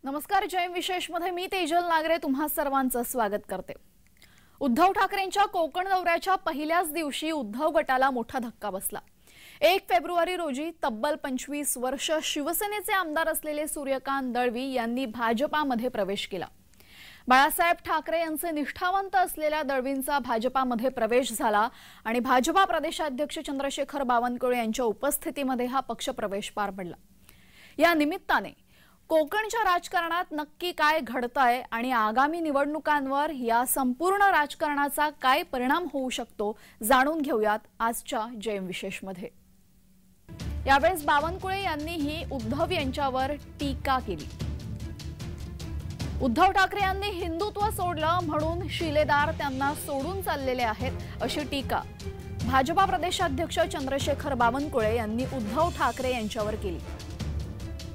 नमस्कार, जयम विशेष मध्ये मी तेजल नागरे तुम्हा सर्वांचं स्वागत करते। उद्धव ठाकरेंच्या कोकण दौऱ्याच्या पहिल्याच दिवशी उद्धव गटाला मोठा धक्का बसला। 1 फेब्रुवारी रोजी तब्बल 25 वर्ष शिवसेनेचे आमदार असलेले सूर्यकांत दळवी यांनी भाजपामध्ये प्रवेश केला। बाळासाहेब ठाकरे यांचे निष्ठावंत असलेल्या दळवींचा भाजपामध्ये प्रवेश झाला आणि भाजपा प्रदेशाध्यक्ष चंद्रशेखर बावनकुळे यांच्या उपस्थितीमध्ये हा पक्ष प्रवेश पार पडला। या निमित्ताने कोकणच्या राजकारणात नक्की काय घडतंय आणि आगामी निवडणुकांवर या संपूर्ण राजकारणाचा काय परिणाम होऊ शकतो जाणून घेऊयात आजच्या जयम विशेष मध्ये। यावेळी बावनकुळे यांनीही उद्धव यांच्यावर टीका केली। उद्धव ठाकरे यांनी हिंदुत्व सोडलं म्हणून शिलेदार त्यांना सोडून चाललेले आहेत अशी टीका भाजपा प्रदेशाध्यक्ष चंद्रशेखर बावनकुळे यांनी उद्धव ठाकरे यांच्यावर केली।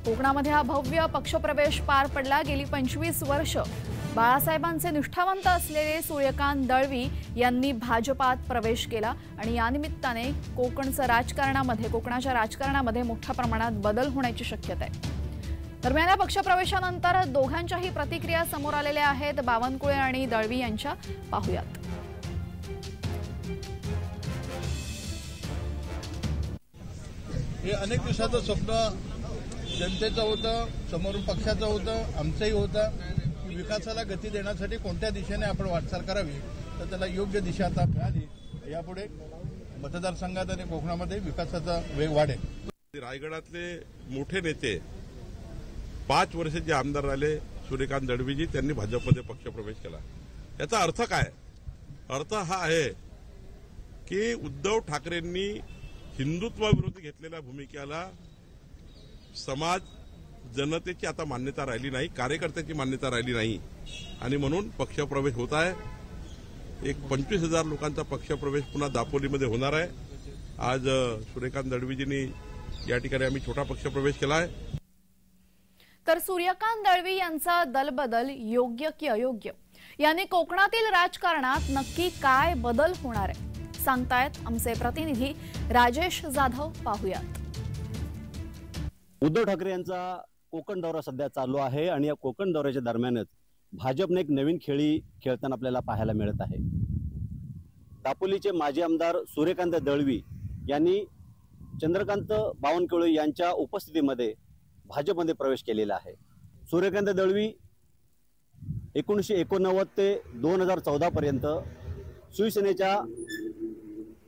कोकणामध्ये हा भव्य पक्षप्रवेश पार पडला। गेली 25 वर्ष बाळासाहेबांचे निष्ठावंत असलेले सूर्यकांत दळवी यांनी भाजपात प्रवेश केला आणि या निमित्ताने कोकणाच्या राजकारणामध्ये मोठ्या प्रमाणात बदल होण्याची शक्यता आहे। दरम्यान या पक्षप्रवेशानंतर दोघांच्याही प्रतिक्रिया समोर आलेल्या आहेत। बावनकुळे आणि दळवी यांच्या पाहूयात। हे अनेक दिवसाचं स्वप्न जनतेचं होतं, समोरून पक्षाचं होतं, आमचंही होतं की विकासाला गती देण्यासाठी कोणत्या दिशेने आपण वाटचाल करावी, तर त्याला योग्य दिशा आता मिळाली। यापुढे मतदारसंघात आणि कोकणामध्ये विकासाचा वेग वाढेल। रायगडातले मोठे नेते 5 वर्ष जे आमदार राहिले सूर्यकांत दळवीजी त्यांनी भाजपमध्ये पक्षप्रवेश केला। याचा अर्थ काय? अर्थ हा आहे की उद्धव ठाकरेंनी हिंदुत्वाविरोधी घेतलेल्या भूमिकेला समाज जनतेची आता मान्यता राहिली नाही, कार्यकर्त्याची मान्यता राहिली नाही आणि म्हणून पक्षप्रवेश होत आहे। एक 25,000 लोकांचा पक्षप्रवेश पुन्हा दापोलीमध्ये होणार आहे। आज सूर्यकांत दळवीजींनी या ठिकाणी आम्ही छोटा पक्षप्रवेश केला आहे। तर सूर्यकांत दळवी यांचा दलबदल योग्य की अयोग्य याने कोकणातील राजकारणात नक्की काय बदल होणार आहे सांगतायत आमचे प्रतिनिधी राजेश जाधव। पाहूयात। उद्धव ठाकरे यांचा कोकण दौरा सध्या चालू आहे आणि या कोकण दौऱ्याच्या दरम्यानच भाजपने एक नवीन खेळी खेळताना आपल्याला पाहायला मिळत आहे। दापोलीचे माजी आमदार सूर्यकांत दळवी यांनी चंद्रकांत बावनकुळे यांच्या उपस्थितीमध्ये भाजपमध्ये प्रवेश केलेला आहे। सूर्यकांत दळवी 1989 ते 2014 पर्यंत शिवसेनेच्या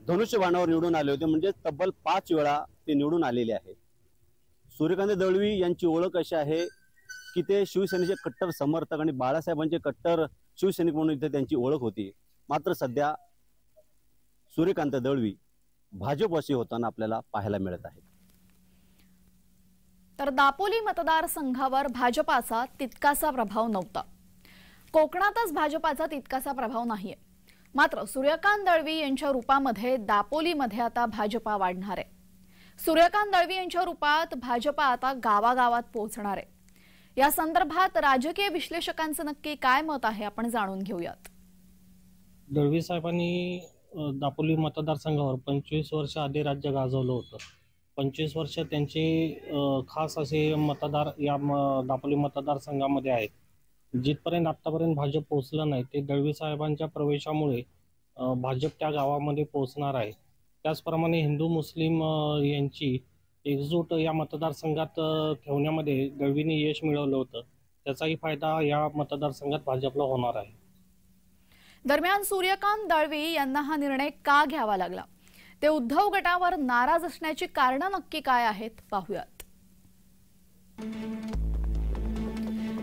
धनुष्यबाणावर निवडून आले होते, म्हणजे तब्बल 5 वेळा ते निवडून आलेले आहेत। सूर्यकांत दळवी यांची ओळख अशी आहे की ते शिवसेनेचे कट्टर समर्थक आणि बाळासाहेबांचे कट्टर शिवसैनिक म्हणून इथे त्यांची ओळख होती। मात्र सध्या सूर्यकांत दळवी भाजपशी होताना आपल्याला पाहायला मिळत आहे। तर दापोली मतदारसंघावर भाजपाचा तितकासा प्रभाव नव्हता। कोकणातच भाजपाचा तितकासा प्रभाव नाहीये। मात्र सूर्यकांत दळवी यांच्या रूपामध्ये दापोलीमध्ये आता भाजपा वाढणार आहे। सूर्यकांत दळवी यांच्या रूपात भाजपा आता गावागावात पोहोचणार आहे। या संदर्भात राजकीय विश्लेषकांचं नक्की काय मत आहे आपण जाणून घेऊयात। दळवी साहेबांनी दापोली मतदारसंघावर 25 वर्ष आधी राज्य गाजवलं होतं। 25 वर्ष त्यांचे खास असे मतदार या दापोली मतदारसंघामध्ये आहेत। जिथपर्यंत आतापर्यंत भाजप पोहोचलं नाही ते दळवी साहेबांच्या प्रवेशामुळे भाजप त्या गावामध्ये पोहोचणार आहे। त्याचप्रमाणे हिंदू मुस्लिम यांची एकजूट या मतदारसंघात ठेवण्यामध्ये दळवींनी यश मिळवलं होतं, त्याचाही फायदा या मतदारसंघात भाजपला होणार आहे। दरम्यान सूर्यकांत दळवी यांना हा निर्णय का घ्यावा लागला, ते उद्धव गटावर नाराज असण्याची कारणं नक्की काय आहेत पाहूयात।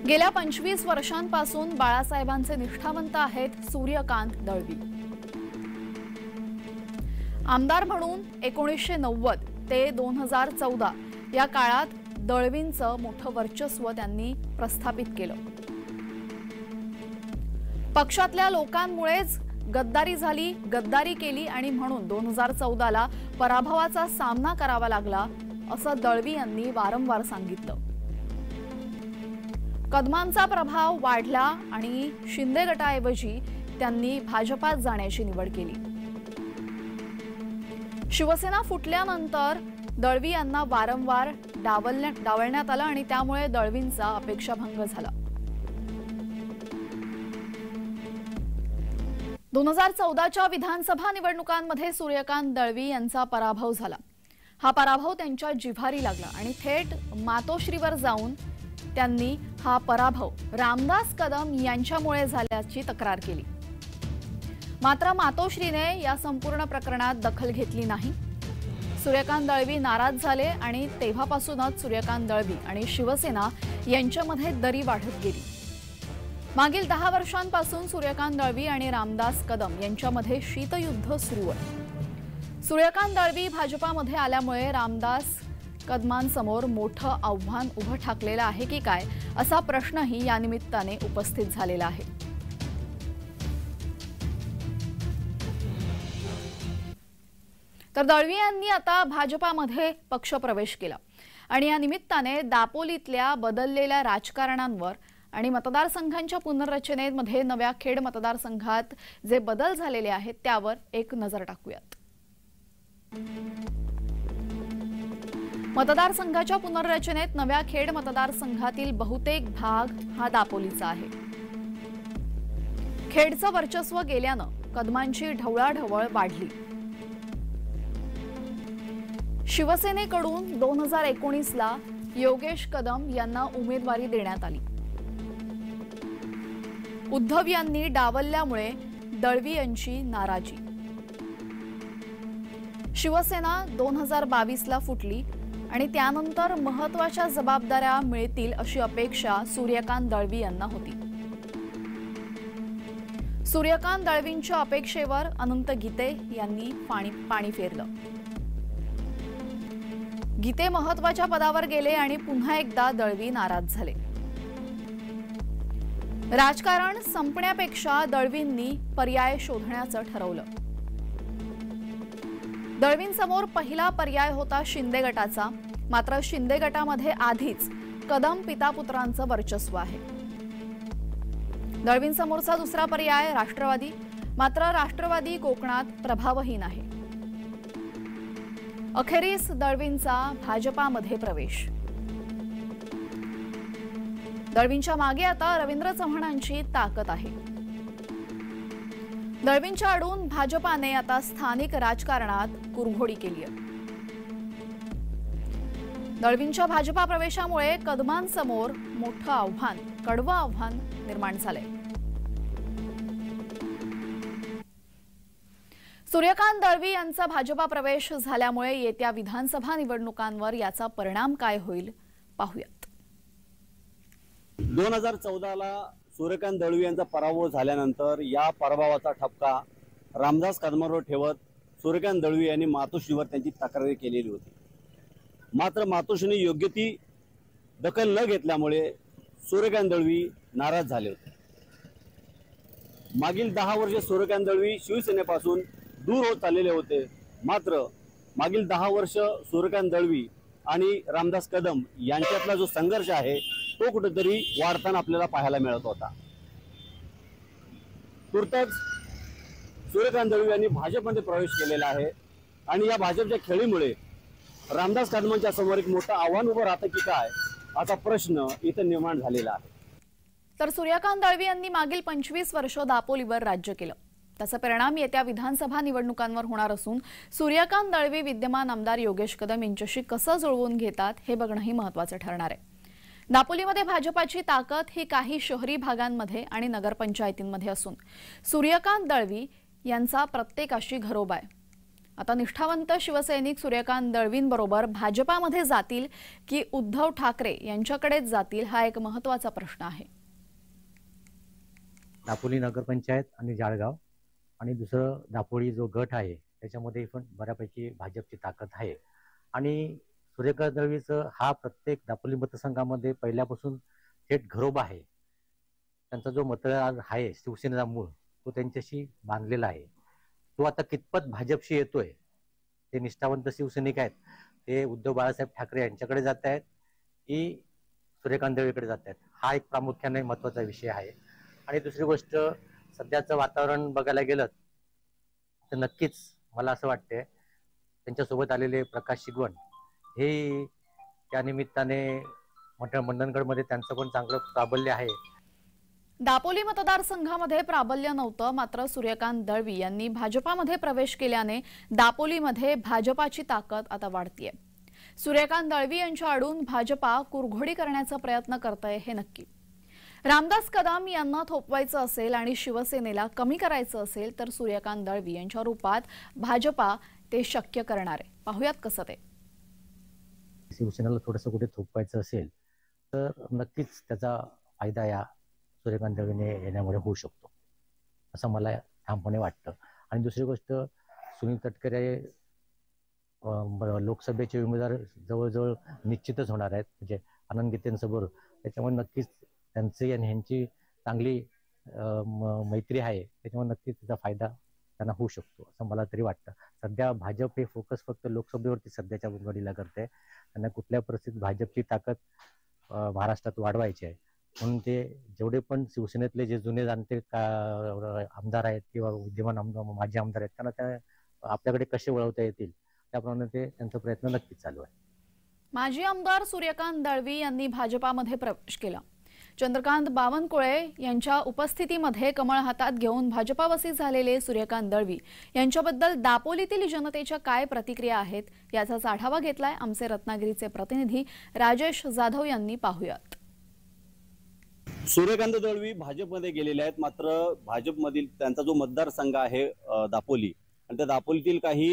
गेल्या 25 वर्षांपासून बाळासाहेबांचे निष्ठावंत आहेत सूर्यकांत दळवी। आमदार म्हणून 1990 ते 2014 या काळात दळवींचं मोठं वर्चस्व त्यांनी प्रस्थापित केलं। पक्षातल्या लोकांमुळेच गद्दारी केली आणि म्हणून 2014ला पराभवाचा सामना करावा लागला असं दळवी यांनी वारंवार सांगितलं। कदमांचा प्रभाव वाढला आणि शिंदे गटाऐवजी त्यांनी भाजपात जाण्याची निवड केली। शिवसेना फुटल्यानंतर दळवी यांना वारंवार डावलण्यात आलं आणि त्यामुळे दळवींचा अपेक्षाभंग झाला। 2014च्या विधानसभा निवडणुकांमध्ये सूर्यकांत दळवी यांचा पराभव झाला। हा पराभव त्यांच्या जिव्हारी लागला आणि थेट मातोश्रीवर जाऊन त्यांनी हा पराभव रामदास कदम यांच्यामुळे झाल्याची तक्रार केली। मात्र मातोश्रीने या संपूर्ण प्रकरणात दखल घेतली नाही। सूर्यकांत दळवी नाराज झाले आणि तेव्हापासूनच सूर्यकांत दळवी आणि शिवसेना यांच्यामध्ये दरी वाढत गेली। मागील 10 वर्षांपासून सूर्यकांत दळवी आणि रामदास कदम यांच्यामध्ये शीतयुद्ध सुरू आहे। सूर्यकांत दळवी भाजपामध्ये आल्यामुळे रामदास कदमांसमोर मोठं आव्हान उभं ठाकलेलं आहे की काय असा प्रश्नही या निमित्ताने उपस्थित झालेला आहे। तर दळवी यांनी आता भाजपामध्ये पक्षप्रवेश केला आणि या निमित्ताने दापोलीतल्या बदललेल्या राजकारणांवर आणि मतदारसंघांच्या पुनर्रचनेमध्ये नव्या खेड मतदारसंघात जे बदल झालेले आहेत त्यावर एक नजर टाकूयात। मतदारसंघाच्या पुनर्रचनेत नव्या खेड मतदारसंघातील बहुतेक भाग हा दापोलीचा आहे। खेडचं वर्चस्व गेल्यानं कदमांची ढवळाढवळ वाढली। शिवसेनेकडून 2019ला योगेश कदम यांना उमेदवारी देण्यात आली। उद्धव यांनी डावलल्यामुळे दळवी यांची नाराजी। शिवसेना 2022ला फुटली आणि त्यानंतर महत्त्वाच्या जबाबदाऱ्या मिळतील अशी अपेक्षा सूर्यकांत दळवी यांना होती। सूर्यकांत दळवींच्या अपेक्षेवर अनंत गीते यांनी पाणी फेरलं। गीते महत्त्वाच्या पदावर गेले आणि पुन्हा एकदा दळवी नाराज झाले। राजकारण संपण्यापेक्षा दळवींनी पर्याय शोधण्याचं ठरवलं। दळवींसमोर पहिला पर्याय होता शिंदे गटाचा, मात्र शिंदे गटामध्ये आधीच कदम पितापुत्रांचं वर्चस्व आहे। दळवींसमोरचा दुसरा पर्याय राष्ट्रवादी, मात्र राष्ट्रवादी कोकणात प्रभावहीन आहे। अखेरीस दळवींचा भाजपामध्ये प्रवेश। दळवींच्या मागे आता रवींद्र चव्हाणांची ताकद आहे। दळवींच्या आडून भाजपाने आता स्थानिक राजकारणात कुरघोडी केली आहे। दळवींच्या भाजपा प्रवेशामुळे कदमांसमोर मोठं आव्हान, कडवं आव्हान निर्माण झालंय। सूर्यकांत दळवी यांचा भाजपा प्रवेश झाल्यामुळे येत्या विधानसभा निवडणुकांवर याचा परिणाम काय होईल पाहूयात। 2014ला सूर्यकांत दळवी यांचा पराभव झाल्यानंतर या पराभवाचा ठपका रामदास कदमांवर ठेवत सूर्यकांत दळवी यांनी मातोश्रीवर त्यांची तक्रार केलेली होती। मात्र मातोश्रीने योग्य ती दखल न घेतल्यामुळे सूर्यकांत दळवी नाराज झाले होते। मागील 10 वर्ष सूर्यकांत दळवी शिवसेनेपासून दूर होत चाललेले होते। मात्र मागील 10 वर्ष सूर्यकांत दळवी आणि रामदास कदम यांच्यातला जो संघर्ष आहे तो कुठेतरी वाढताना आपल्याला पाहायला मिळत होता। तुर्तास सूर्यकांत दळवी यांनी भाजपमध्ये प्रवेश केलेला आहे आणि या भाजपच्या खेळीमुळे रामदास कदमांच्या समोर एक मोठं आव्हान उभं राहतं की काय असा प्रश्न इथं निर्माण झालेला आहे। तर सूर्यकांत दळवी यांनी मागील 25 वर्ष दापोलीवर राज्य केलं, त्याचा परिणाम येत्या विधानसभा निवडणुकांवर होणार असून सूर्यकांत दळवी विद्यमान आमदार योगेश कदम यांच्याशी कसं जुळवून घेतात हे बघणंही महत्त्वाचं ठरणार आहे। दापोलीमध्ये भाजपाची ताकद ही काही शहरी भागांमध्ये आणि नगरपंचायतींमध्ये असून सूर्यकांत दळवी यांचा प्रत्येकाशी घरोबा आहे। आता निष्ठावंत शिवसैनिक सूर्यकांत दळवींबरोबर भाजपामध्ये जातील की उद्धव ठाकरे यांच्याकडेच जातील हा एक महत्त्वाचा प्रश्न आहे। दापोली नगरपंचायत आणि जाळगाव आणि दुसरं दापोली जो गट आहे त्याच्यामध्ये पण बऱ्यापैकी भाजपची ताकद आहे आणि सूर्यकांत दळवीचं हा प्रत्येक दापोली मतदारसंघामध्ये पहिल्यापासून थेट घरोबा आहे। त्यांचा जो मतदार आहे शिवसेनेचा मूळ तो त्यांच्याशी बांधलेला आहे। तो आता कितपत भाजपशी येतोय ते निष्ठावंत शिवसैनिक आहेत ते उद्धव बाळासाहेब ठाकरे यांच्याकडे जात आहेत की सूर्यकांत दळवीकडे जात आहेत हा एक प्रामुख्याने महत्त्वाचा विषय आहे। आणि दुसरी गोष्ट सध्याचं वातावरण बघायला गेलं तर नक्कीच मला असं वाटतंय त्यांच्यासोबत आलेले प्रकाश शिगवण हे त्या निमित्ताने मंडणगडमध्ये त्यांचं पण चांगलं प्राबल्य आहे. दापोली मतदारसंघामध्ये प्राबल्य नव्हतं, मात्र सूर्यकांत दळवी यांनी भाजपामध्ये प्रवेश केल्याने दापोलीमध्ये भाजपाची ताकद आता वाढतीये. सूर्यकांत दळवी यांच्या आडून भाजपा कुरघोडी करण्याचा प्रयत्न करतंय हे नक्की. रामदास कदम यांना थोपवायचं असेल आणि शिवसेनेला कमी करायचं असेल तर सूर्यकांत दळवी यांच्या रूपात भाजपा ते शक्य करणार आहे. पाहूयात कसं ते. शिवसेनेला थोडंसं कुठे थोपवायचं असेल तर नक्कीच त्याचा फायदा या सूर्यकांत दळवीने येण्यामुळे होऊ शकतो असं मला ठामपणे वाटतं. आणि दुसरी गोष्ट, सुनील तटकरे लोकसभेचे उमेदवार जवळजवळ निश्चितच होणार आहेत, म्हणजे आनंद गीतेंसमोर. त्याच्यामुळे नक्कीच त्यांची आणि ह्यांची चांगली मैत्री आहे, त्याच्यामुळे नक्कीच त्याचा फायदा त्यांना होऊ शकतो असं मला तरी वाटतं. सध्या भाजप हे फोकस फक्त लोकसभेवरती सध्याच्या घडीला करते. त्यांना कुठल्या परिस्थितीत भाजपची ताकद महाराष्ट्रात वाढवायची आहे, म्हणून ते जेवढे पण शिवसेनेतले जे जुने जाणते आमदार आहेत किंवा विद्यमान आमदार माजी आमदार आहेत त्यांना त्या आपल्याकडे कसे वळवता येतील त्याप्रमाणे ते त्यांचा प्रयत्न नक्कीच चालू आहे. माजी आमदार सूर्यकांत दळवी यांनी भाजपामध्ये प्रवेश केला. चंद्रकांत बावनकुळे यांच्या उपस्थितीमध्ये कमळ हातात घेऊन भाजपावसी झालेले सूर्यकांत दळवी यांच्याबद्दल दापोलीतील जनतेच्या काय प्रतिक्रिया आहेत याचाच आढावा घेतलाय आमचे रत्नागिरीचे प्रतिनिधी राजेश जाधव यांनी. पाहूयात. सूर्यकांत दळवी भाजपमध्ये गेलेले आहेत, मात्र भाजपमधील त्यांचा जो मतदारसंघ आहे दापोली, आणि त्या दापोलीतील काही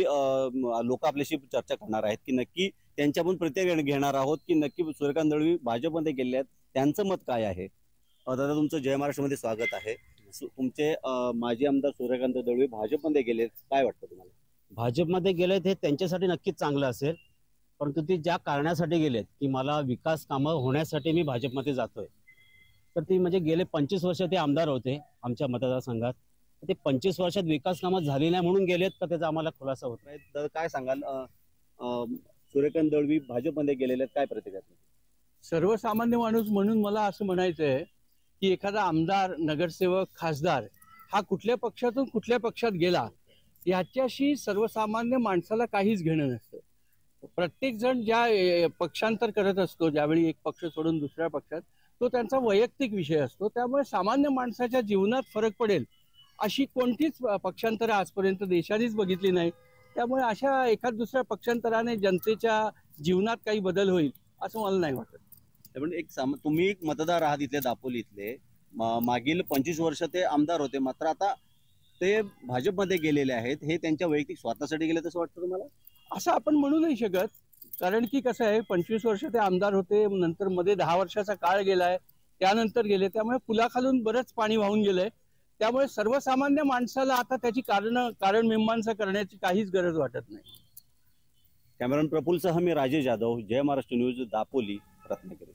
लोक आपल्याशी चर्चा करणार आहेत की नक्की त्यांच्याकडून प्रतिक्रिया घेणार आहोत की नक्की सूर्यकांत दळवी भाजपमध्ये गेले आहेत, त्यांचं मत काय आहे. दादा, तुमचं जय महाराष्ट्रमध्ये स्वागत आहे. तुमचे माजी आमदार सूर्यकांत दळवी भाजपमध्ये गेलेत, काय वाटतं तुम्हाला? भाजपमध्ये गेलेत हे त्यांच्यासाठी नक्कीच चांगलं असेल, परंतु ते ज्या कारणासाठी गेलेत की मला विकास कामं होण्यासाठी मी भाजपमध्ये जातोय, तर ती म्हणजे गेले 25 वर्ष ते आमदार होते आमच्या मतदारसंघात. ते 25 वर्षात विकास कामं झाली नाही म्हणून गेलेत का त्याचा आम्हाला खुलासा होत नाही. तर काय सांगाल, सूर्यकांत दळवी भाजपमध्ये गेलेले आहेत, काय प्रतिक्रिया? सर्वसामान्य माणूस म्हणून मला असं म्हणायचं आहे की एखादा आमदार, नगरसेवक, खासदार हा कुठल्या पक्षातून कुठल्या पक्षात गेला याच्याशी सर्वसामान्य माणसाला काहीच घेणं नसतं. प्रत्येक जण ज्या पक्षांतर करत असतो, ज्यावेळी एक पक्ष सोडून दुसऱ्या पक्षात, तो त्यांचा वैयक्तिक विषय असतो. त्यामुळे सामान्य माणसाच्या जीवनात फरक पडेल अशी कोणतीच पक्षांतर आजपर्यंत देशानेच बघितली नाही. त्यामुळे अशा एखाद दुसऱ्या पक्षांतराने जनतेच्या जीवनात काही बदल होईल असं मला नाही वाटत. पण तुम्ही एक मतदार आहात इथले दापोलीतले, मागील 25 वर्ष ते आमदार होते, मात्र आता ते भाजपमध्ये गेलेले आहेत. हे त्यांच्या वैयक्तिक स्वार्थासाठी गेले असं वाटतं तुम्हाला? असं आपण म्हणू नाही शकत, कारण की कसं आहे, 25 वर्ष ते आमदार होते, नंतर मध्ये 10 वर्षाचा काळ गेलाय, त्यानंतर गेले. त्यामुळे पुलाखालून बरंच पाणी वाहून गेलंय. त्यामुळे सर्वसामान्य माणसाला आता त्याची कारण मीमांसा करण्याची काहीच गरज वाटत नाही. कॅमेरामन प्रफुल्लसह मी राजेश जाधव, जय महाराष्ट्र न्यूज, दापोली, रत्नागिरी.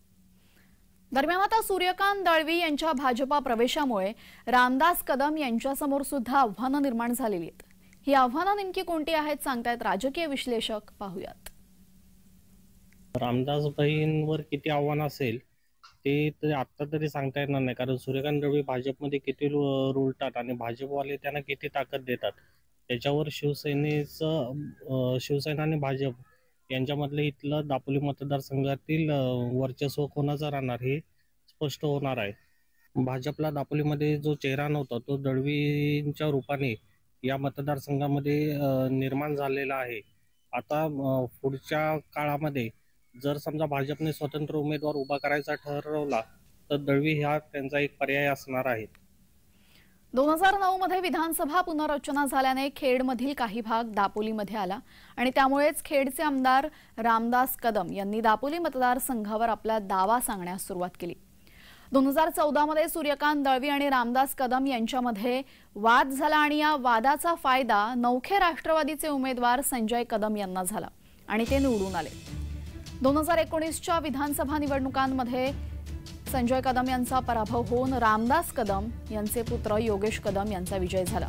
दरम्यान आता सूर्यकांत दळवी यांच्या भाजपा प्रवेशामुळे रामदास कदम यांच्यासमोर सुद्धा आव्हानं निर्माण झालेली आहेत. ही आव्हानं नेमकी कोणती आहेत सांगतायत राजकीय विश्लेषक. पाहूयात. रामदास भाईंवर किती आव्हान असेल ते आता तरी सांगता येणार नाही, कारण सूर्यकांत दळवी भाजपमध्ये किती रुळतात आणि भाजपवाले त्यांना किती ताकद देतात त्याच्यावर शिवसेना आणि भाजप यांच्यामधलं इथलं दापोली मतदारसंघातील वर्चस्व कोणाचं राहणार हे स्पष्ट होणार आहे. भाजपला दापोलीमध्ये जो चेहरा नव्हता तो दळवींच्या रूपाने या मतदारसंघामध्ये निर्माण झालेला आहे. आता पुढच्या काळामध्ये जर समजा भाजपने स्वतंत्र उमेदवार उभा करायचा ठरवला तर दळवी हा त्यांचा एक पर्याय असणार आहे. 2009 मध्ये विधानसभा पुनर्रचना झाल्याने खेडमधील काही भाग दापोलीमध्ये आला आणि त्यामुळेच खेडचे आमदार रामदास कदम यांनी दापोली मतदारसंघावर आपला दावा सांगण्यास सुरुवात केली. 2014 मध्ये सूर्यकांत दळवी आणि रामदास कदम यांच्यामध्ये वाद झाला आणि या वादाचा फायदा नौखे राष्ट्रवादीचे उमेदवार संजय कदम यांना झाला आणि ते निवडून आले. 2019च्या विधानसभा निवडणुकांमध्ये संजय कदम यांचा पराभव होऊन रामदास कदम यांचे पुत्र योगेश कदम यांचा विजय झाला.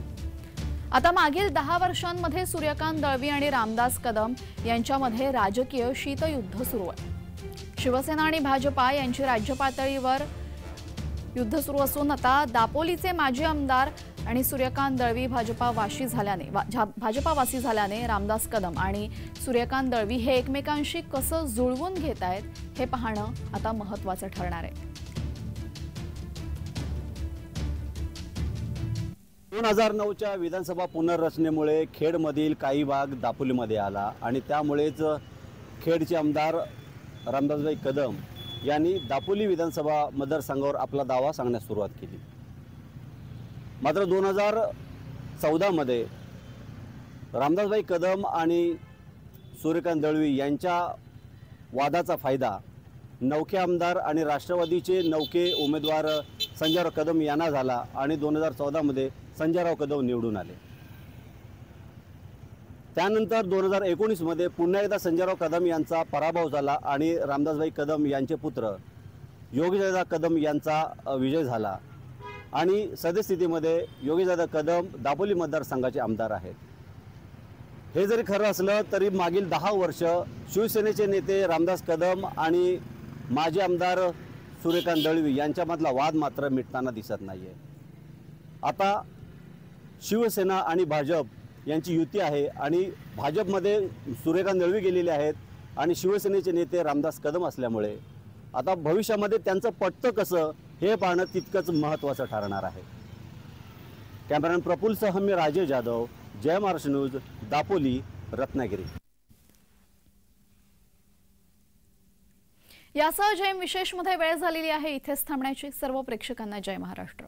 आता मागील 10 वर्षांमध्ये सूर्यकांत दळवी आणि रामदास कदम यांच्यामध्ये राजकीय शीतयुद्ध सुरू आहे. शिवसेना आणि भाजपा यांची राज्य पातळीवर युद्ध सुरू असून आता दापोलीचे माजी आमदार आणि सूर्यकांत दळवी भाजपावासी झाल्याने रामदास कदम आणि सूर्यकांत दळवी हे एकमेकांशी कसं जुळवून घेत आहेत हे पाहणं आता महत्त्वाचं ठरणार आहे. 2009च्या विधानसभा पुनर्रचनेमुळे खेडमधील काही भाग दापोलीमध्ये आला आणि त्यामुळेच खेडचे आमदार रामदासभाई कदम यांनी दापोली विधानसभा मतदारसंघावर आपला दावा सांगण्यास सुरुवात केली. मात्र 2014मध्ये रामदासभाई कदम आणि सूर्यकांत दळवी यांच्या वादाचा फायदा नौके आमदार आणि राष्ट्रवादीचे नौके उमेदवार संजयराव कदम यांना झाला आणि 2014मध्ये संजयराव कदम निवडून आले. त्यानंतर 2019मध्ये पुन्हा एकदा संजयराव कदम यांचा पराभव झाला आणि रामदासभाई कदम यांचे पुत्र योगीदादा कदम यांचा विजय झाला आणि सद्यस्थितीमध्ये योगीदादा कदम दापोली मतदारसंघाचे आमदार आहेत. हे जरी खरं असलं तरी मागील 10 वर्ष शिवसेनेचे नेते रामदास कदम आणि माजी आमदार सूर्यकांत दळवी यांच्यामधला वाद मात्र मिटताना दिसत नाहीये. आता शिवसेना आणि भाजप यांची युती आहे आणि भाजपमध्ये सूर्यकांत दळवी गेलेले आहेत आणि शिवसेनेचे नेते रामदास कदम असल्यामुळे आता भविष्यामध्ये त्यांचं पटतं कसं हे पाहणं तितकंच महत्त्वाचं ठरणार आहे. कॅमेरामॅन प्रफुल्लसह मी राजेश जाधव, जय महाराष्ट्र न्यूज, दापोली, रत्नागिरी. यासह जय विशेषमध्ये वेळ झालेली आहे. इथेच थांबण्याची. सर्व प्रेक्षकांना जय महाराष्ट्र.